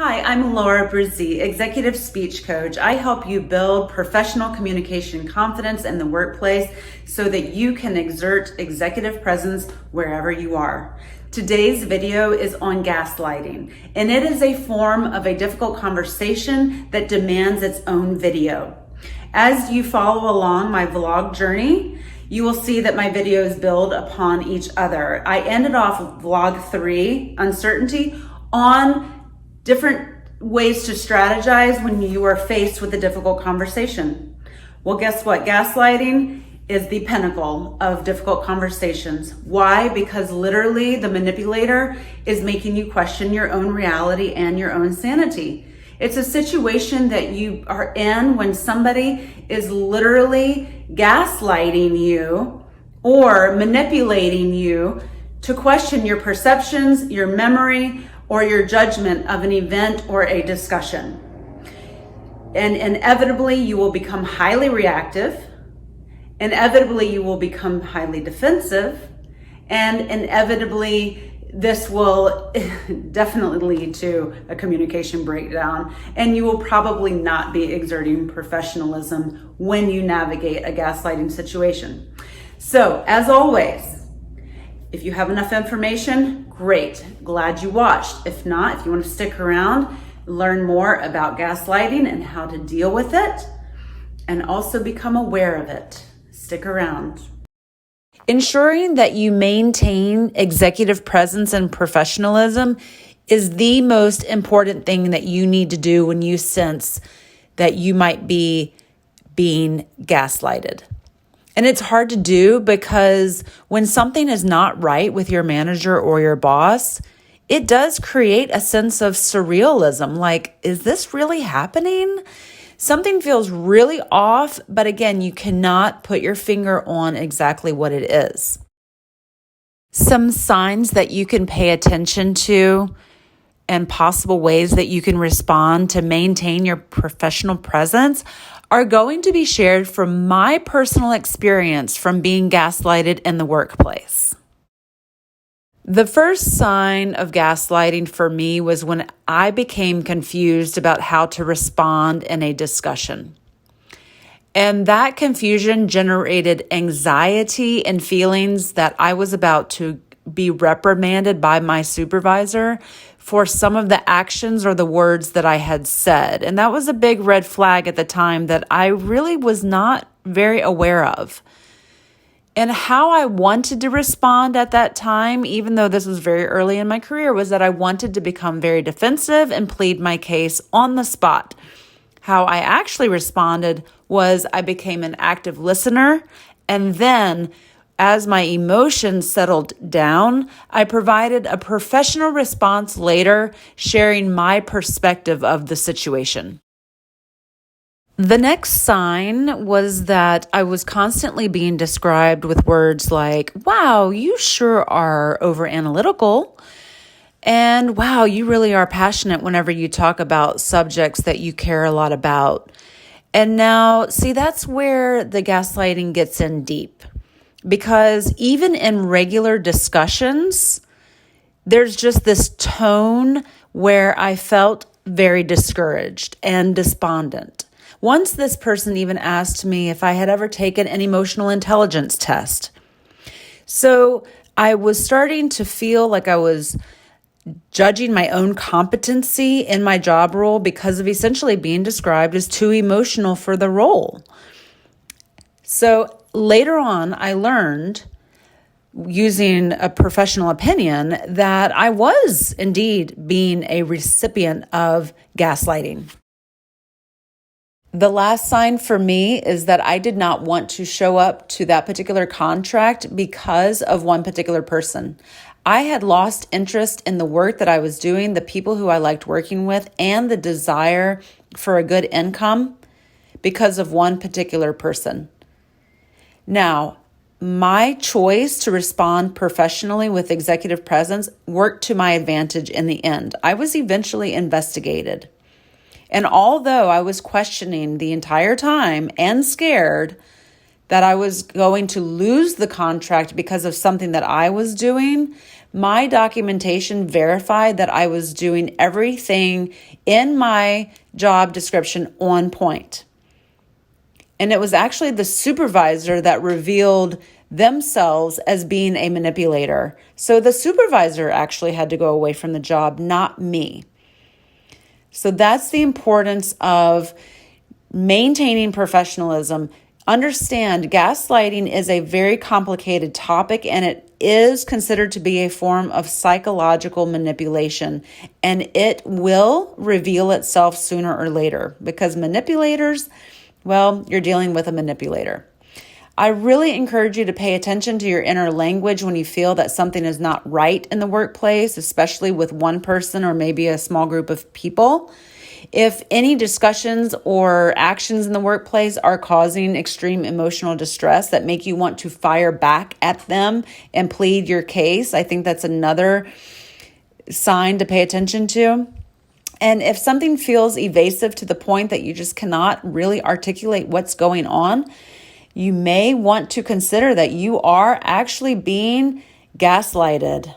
Hi, I'm Laura Brzee, Executive Speech Coach. I help you build professional communication confidence in the workplace so that you can exert executive presence wherever you are. Today's video is on gaslighting, and it is a form of a difficult conversation that demands its own video. As you follow along my vlog journey, you will see that my videos build upon each other. I ended off with vlog 3, uncertainty, on different ways to strategize when you are faced with a difficult conversation. Well, guess what? Gaslighting is the pinnacle of difficult conversations. Why? Because literally the manipulator is making you question your own reality and your own sanity. It's a situation that you are in when somebody is literally gaslighting you or manipulating you to question your perceptions, your memory, or your judgment of an event or a discussion. And inevitably, you will become highly reactive. Inevitably, you will become highly defensive. And inevitably, this will definitely lead to a communication breakdown. And you will probably not be exerting professionalism when you navigate a gaslighting situation. So, as always, if you have enough information, great. Glad you watched. If not, if you want to stick around, learn more about gaslighting and how to deal with it, and also become aware of it. Stick around. Ensuring that you maintain executive presence and professionalism is the most important thing that you need to do when you sense that you might be being gaslighted. And it's hard to do because when something is not right with your manager or your boss, it does create a sense of surrealism. Like, is this really happening? Something feels really off, but again, you cannot put your finger on exactly what it is. Some signs that you can pay attention to and possible ways that you can respond to maintain your professional presence are going to be shared from my personal experience from being gaslighted in the workplace. The first sign of gaslighting for me was when I became confused about how to respond in a discussion. And that confusion generated anxiety and feelings that I was about to be reprimanded by my supervisor for some of the actions or the words that I had said. And that was a big red flag at the time that I really was not very aware of. And how I wanted to respond at that time, even though this was very early in my career, was that I wanted to become very defensive and plead my case on the spot. How I actually responded was I became an active listener, and then as my emotions settled down, I provided a professional response later, sharing my perspective of the situation. The next sign was that I was constantly being described with words like, wow, you sure are over analytical. And wow, you really are passionate whenever you talk about subjects that you care a lot about. And now, see, that's where the gaslighting gets in deep. Because even in regular discussions, there's just this tone where I felt very discouraged and despondent. Once this person even asked me if I had ever taken an emotional intelligence test. So I was starting to feel like I was judging my own competency in my job role because of essentially being described as too emotional for the role. So later on, I learned, using a professional opinion, that I was indeed being a recipient of gaslighting. The last sign for me is that I did not want to show up to that particular contract because of one particular person. I had lost interest in the work that I was doing, the people who I liked working with, and the desire for a good income because of one particular person. Now, my choice to respond professionally with executive presence worked to my advantage in the end. I was eventually investigated. And although I was questioning the entire time and scared that I was going to lose the contract because of something that I was doing, My documentation verified that I was doing everything in my job description on point. And it was actually the supervisor that revealed themselves as being a manipulator. So the supervisor actually had to go away from the job, not me. So that's the importance of maintaining professionalism. Understand, gaslighting is a very complicated topic, and it is considered to be a form of psychological manipulation, and it will reveal itself sooner or later because manipulators, well, you're dealing with a manipulator. I really encourage you to pay attention to your inner language when you feel that something is not right in the workplace, especially with one person or maybe a small group of people. If any discussions or actions in the workplace are causing extreme emotional distress that make you want to fire back at them and plead your case, I think that's another sign to pay attention to. And if something feels evasive to the point that you just cannot really articulate what's going on, you may want to consider that you are actually being gaslighted.